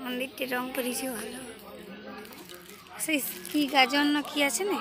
মন্দিরটি রং করেছে ভালো। সেই কি গাজন না কি আছে না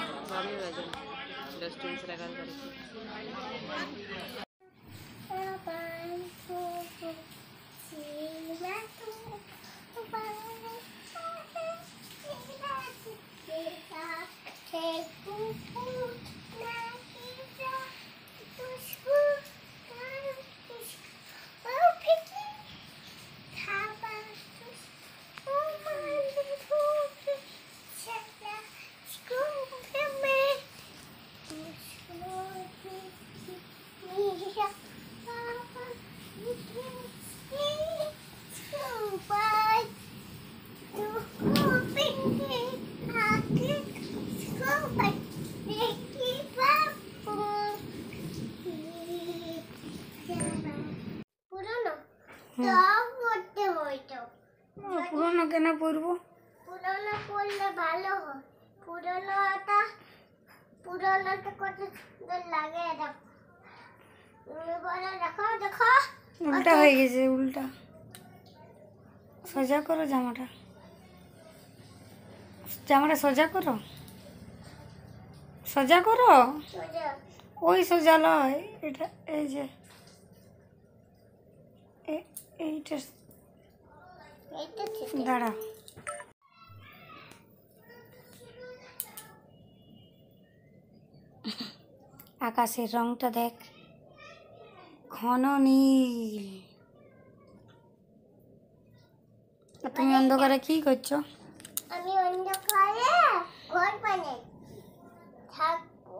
পুরনো কেন পড়বো? পুরনো পড়লে ভালো হয়। পুরনোটা কত সুন্দর লাগে। দেখো দেখো উল্টা হয়ে গেছে। উল্টা সোজা করো জামাটা। জামাটা সোজা করো। সোজা করো। ওই সোজা লয় এটা। এই যে এইটা দাঁড়া। আকাশের রংটা দেখ, ঘন নীল। তুমি অন্ধকারে কি করছো? আমি অন্ধকারে ঘর বানাই থাকবো।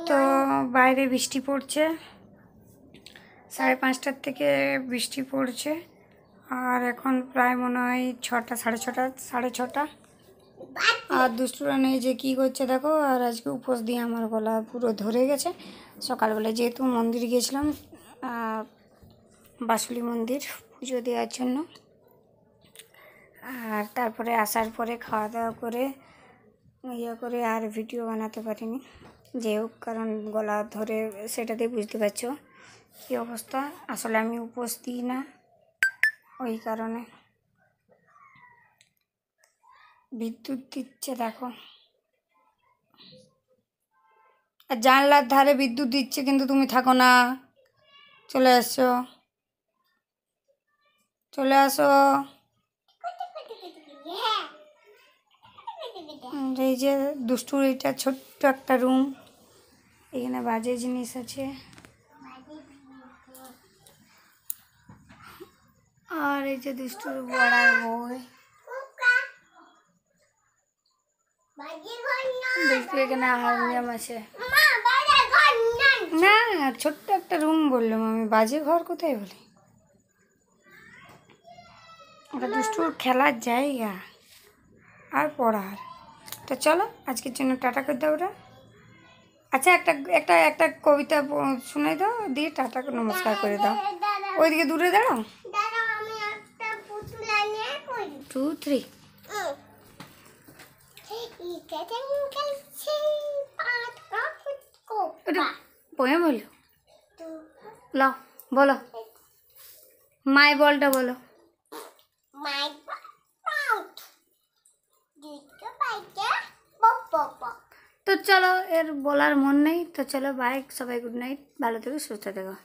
তো বাইরে বৃষ্টি পড়ছে। 5:30 থেকে বৃষ্টি পড়ছে। আর এখন প্রায় মনে হয় 6টা, সাড়ে ছটা। আর দুষ্টুরা নেই যে কী করছে দেখো। আর আজকে উপোস দিয়ে আমার গলা পুরো ধরে গেছে। সকালবেলা যেহেতু মন্দির গিয়েছিলাম, বাসুলি মন্দির পুজো দেওয়ার জন্য। আর তারপরে আসার পরে খাওয়া দাওয়া করে করে আর ভিডিও বানাতে পারিনি। যে হোক, কারণ গলা ধরে সেটাতে বুঝতে পারছো কী অবস্থা। আসলে আমি উপোস দিই না, ওই কারণে। বিদ্যুৎ দিচ্ছে দেখো। আর জানলার ধারে বিদ্যুৎ দিচ্ছে, কিন্তু তুমি থাকো না। চলে আসো, চলে আসো। এই যে দুষ্টুর এটা ছোট্ট একটা রুম। এখানে বাজে জিনিস আছে। আর এই যে দুষ্টুর বড়ার বই। দুষ্টু এখানে হারমোনিয়াম আছে। না, ছোট্ট একটা রুম বললাম আমি, বাজে ঘর কোথায় বলি? ওটা দুষ্টুর খেলার জায়গা আর পড়ার। তো চলো আজকের জন্য টাটা করে দাও ওরা। আচ্ছা, একটা একটা একটা কবিতা শুনে দাও, দিয়ে টাটা নমস্কার করে দাও। ওইদিকে দূরে দাঁড়াও। 2, 3 পোয়েম বলো। লাও বলো, মাই বলটা বলো। তো চলো, এর বলার মন নেই। তো চলো বাই, সবাই গুড নাইট, ভালো থেকো, সুস্থ থেকো।